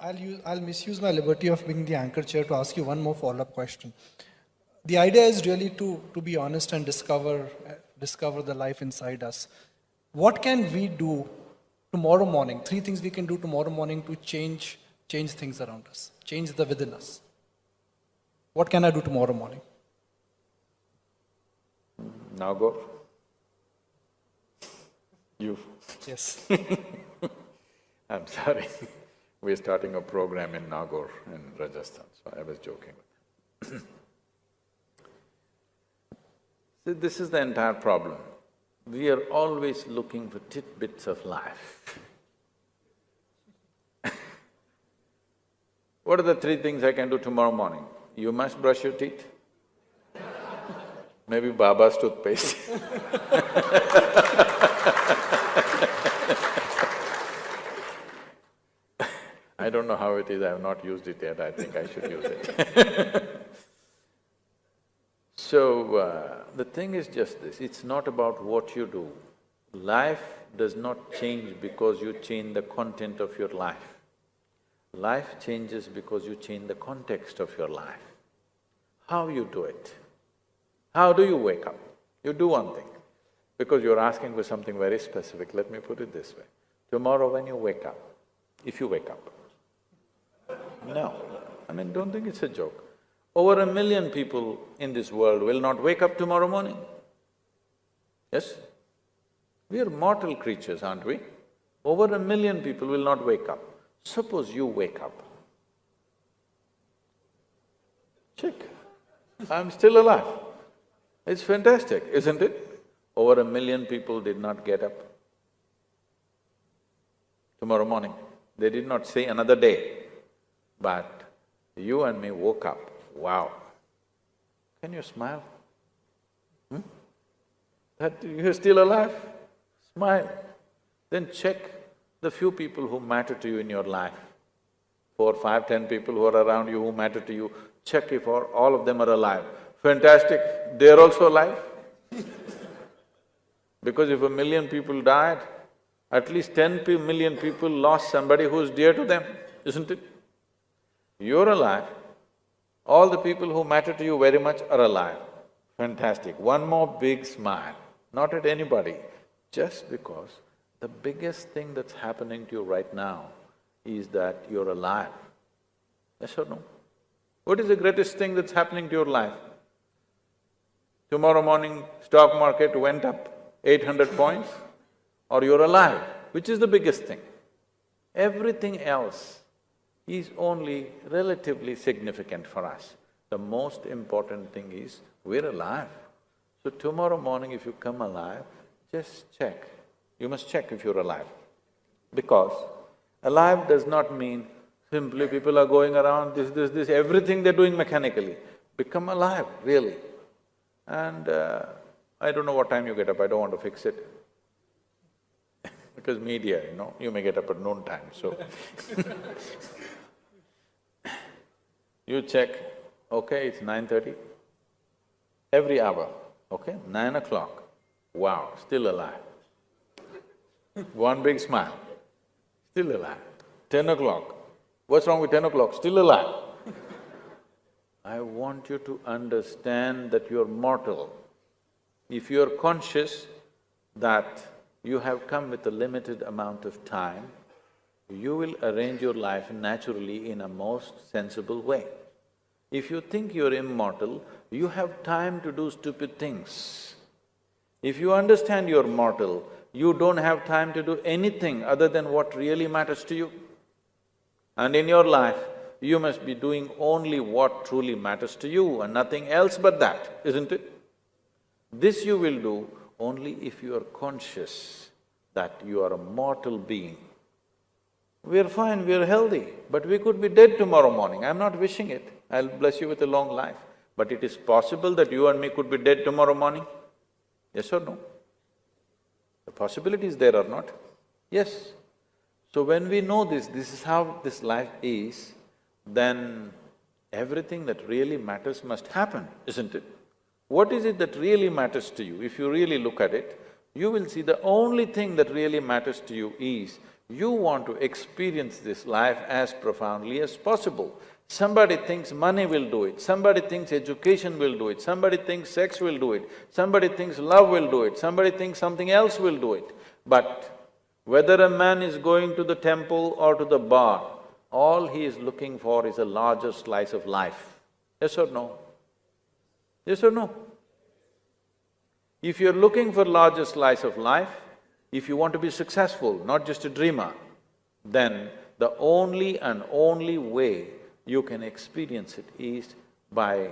I'll misuse my liberty of being the anchor chair to ask you one more follow-up question. The idea is really to be honest and discover the life inside us. What can we do tomorrow morning? 3 things we can do tomorrow morning to change things around us, change the within us. What can I do tomorrow morning? Now go. You. Yes. I'm sorry. We're starting a program in Nagaur in Rajasthan, so I was joking with him. See, this is the entire problem. We are always looking for tidbits of life. What are the 3 things I can do tomorrow morning? You must brush your teeth. Maybe Baba's toothpaste. I don't know how it is, I have not used it yet, I think I should use it. So, the thing is just this, it's not about what you do. Life does not change because you change the content of your life. Life changes because you change the context of your life. How you do it? How do you wake up? You do one thing, because you're asking for something very specific, let me put it this way. Tomorrow when you wake up, if you wake up, no, I mean, don't think it's a joke. Over 1 million people in this world will not wake up tomorrow morning. Yes? We are mortal creatures, aren't we? Over 1 million people will not wake up. Suppose you wake up. Check, I'm still alive. It's fantastic, isn't it? Over 1 million people did not get up tomorrow morning. They did not say another day. But you and me woke up, wow. Can you smile? That you're still alive? Smile. Then check the few people who matter to you in your life. 4, 5, 10 people who are around you who matter to you, check if all of them are alive. Fantastic, they're also alive. Because if 1 million people died, at least 10 million people lost somebody who's dear to them, isn't it? You're alive, all the people who matter to you very much are alive. Fantastic. One more big smile, not at anybody, just because the biggest thing that's happening to you right now is that you're alive. Yes or no? What is the greatest thing that's happening to your life? Tomorrow morning, stock market went up 800 points, or you're alive, which is the biggest thing. Everything else is only relatively significant for us. The most important thing is we're alive. So tomorrow morning if you come alive, just check. You must check if you're alive. Because alive does not mean simply people are going around, this, everything they're doing mechanically. Become alive, really. And I don't know what time you get up, I don't want to fix it. Because media, you may get up at noon time, so you check, okay, it's 9:30, every hour, okay, 9 o'clock, wow, still alive. One big smile, still alive. 10 o'clock, what's wrong with 10 o'clock? Still alive. I want you to understand that you're mortal. If you're conscious that you have come with a limited amount of time, you will arrange your life naturally in a most sensible way. If you think you're immortal, you have time to do stupid things. If you understand you're mortal, you don't have time to do anything other than what really matters to you. And in your life, you must be doing only what truly matters to you and nothing else but that, isn't it? This you will do only if you are conscious that you are a mortal being. We're fine, we're healthy, but we could be dead tomorrow morning. I'm not wishing it. I'll bless you with a long life. But it is possible that you and me could be dead tomorrow morning? Yes or no? The possibility is there or not? Yes. So when we know this is how this life is, then everything that really matters must happen, isn't it? What is it that really matters to you? If you really look at it, you will see the only thing that really matters to you is You want to experience this life as profoundly as possible. Somebody thinks money will do it, somebody thinks education will do it, somebody thinks sex will do it, somebody thinks love will do it, somebody thinks something else will do it. But whether a man is going to the temple or to the bar, all he is looking for is a larger slice of life. Yes or no? Yes or no? If you're looking for larger slice of life, if you want to be successful, not just a dreamer, then the only and only way you can experience it is by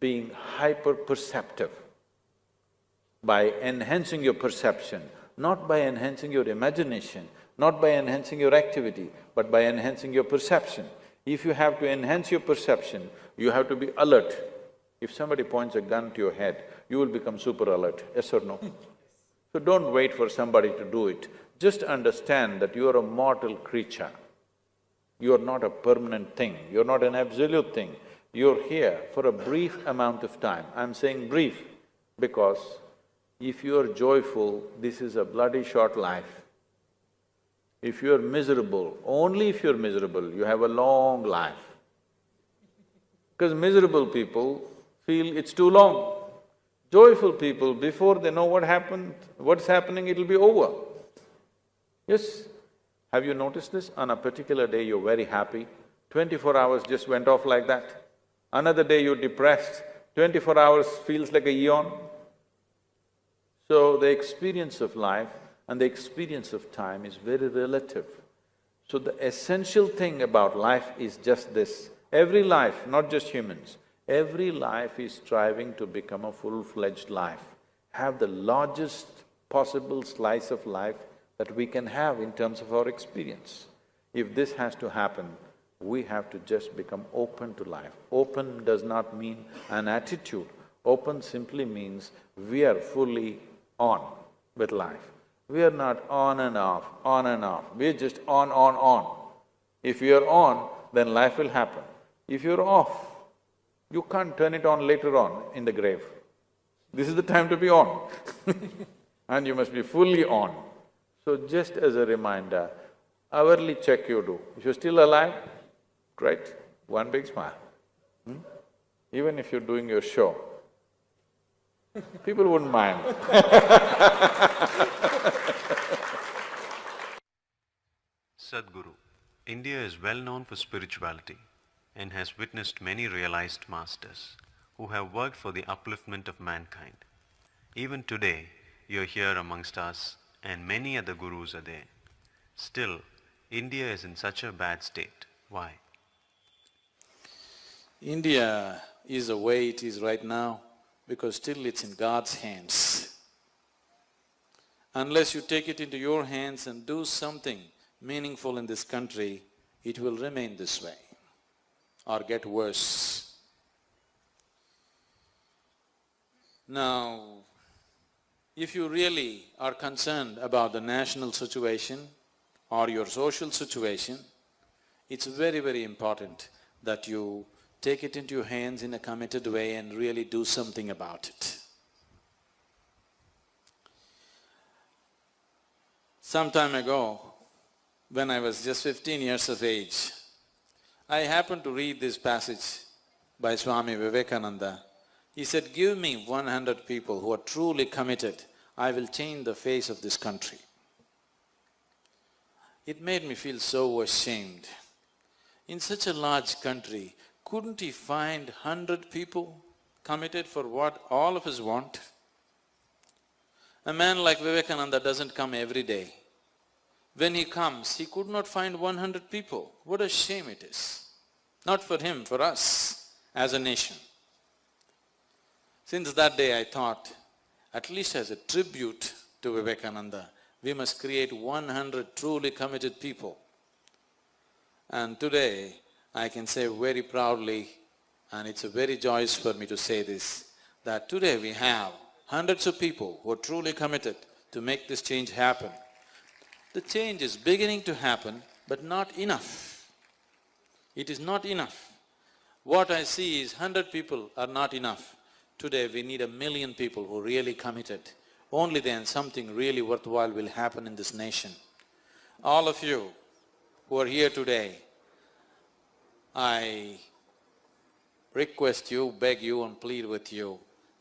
being hyper-perceptive, by enhancing your perception, not by enhancing your imagination, not by enhancing your activity, but by enhancing your perception. If you have to enhance your perception, you have to be alert. If somebody points a gun to your head, you will become super alert, yes or no? So don't wait for somebody to do it. Just understand that you are a mortal creature. You are not a permanent thing, you're not an absolute thing. You're here for a brief amount of time. I'm saying brief because if you're joyful, this is a bloody short life. If you're miserable, only if you're miserable, you have a long life. Because miserable people feel it's too long. Joyful people, before they know what's happening, it'll be over. Yes? Have you noticed this? On a particular day you're very happy, 24 hours just went off like that. Another day you're depressed, 24 hours feels like a eon. So the experience of life and the experience of time is very relative. So the essential thing about life is just this. Every life, not just humans, every life is striving to become a full-fledged life, have the largest possible slice of life that we can have in terms of our experience. If this has to happen, we have to just become open to life. Open does not mean an attitude. Open simply means we are fully on with life. We are not on and off, we're just on. If you are on, then life will happen. If you're off, you can't turn it on later on in the grave. This is the time to be on and you must be fully on. So just as a reminder, hourly check you do. If you're still alive, great, one big smile. Even if you're doing your show, people wouldn't mind. Sadhguru, India is well known for spirituality and has witnessed many realized masters who have worked for the upliftment of mankind. Even today, you're here amongst us and many other gurus are there. Still, India is in such a bad state. Why? India is the way it is right now because still it's in God's hands. Unless you take it into your hands and do something meaningful in this country, it will remain this way or get worse. Now, if you really are concerned about the national situation or your social situation, it's very, very important that you take it into your hands in a committed way and really do something about it. Some time ago, when I was just 15 years of age, I happened to read this passage by Swami Vivekananda. He said, "Give me 100 people who are truly committed, I will change the face of this country." It made me feel so ashamed. In such a large country, couldn't he find 100 people committed for what all of us want? A man like Vivekananda doesn't come every day. When he comes, he could not find 100 people. What a shame it is. Not for him, for us as a nation. Since that day I thought, at least as a tribute to Vivekananda, we must create 100 truly committed people. And today, I can say very proudly, and it's a very joyous for me to say this, that today we have hundreds of people who are truly committed to make this change happen. The change is beginning to happen, but not enough. It is not enough. What I see is 100 people are not enough. Today we need 1 million people who are really committed. Only then something really worthwhile will happen in this nation. All of you who are here today, I request you, beg you and plead with you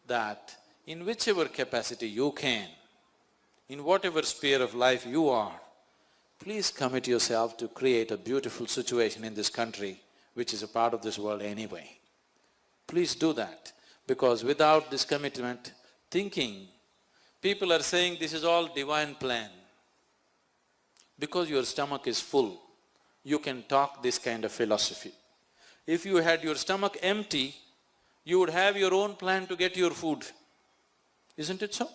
that in whichever capacity you can, in whatever sphere of life you are, please commit yourself to create a beautiful situation in this country, which is a part of this world anyway. Please do that, because without this commitment, thinking, people are saying this is all divine plan. Because your stomach is full, you can talk this kind of philosophy. If you had your stomach empty, you would have your own plan to get your food. Isn't it so?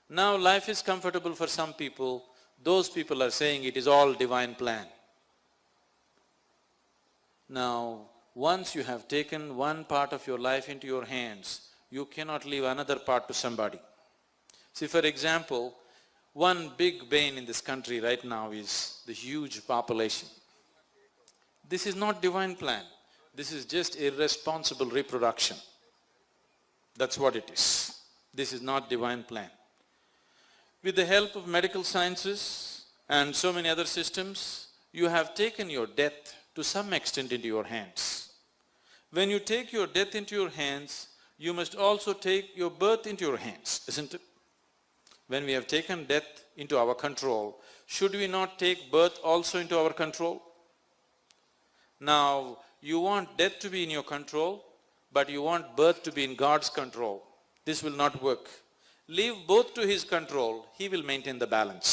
Now life is comfortable for some people, those people are saying it is all divine plan. Now, once you have taken one part of your life into your hands, you cannot leave another part to somebody. See, for example, one big bane in this country right now is the huge population. This is not divine plan. This is just irresponsible reproduction. That's what it is. This is not divine plan. With the help of medical sciences and so many other systems, you have taken your death to some extent into your hands. When you take your death into your hands, you must also take your birth into your hands, isn't it? When we have taken death into our control, should we not take birth also into our control? Now, you want death to be in your control, but you want birth to be in God's control. This will not work. Leave both to His control, He will maintain the balance.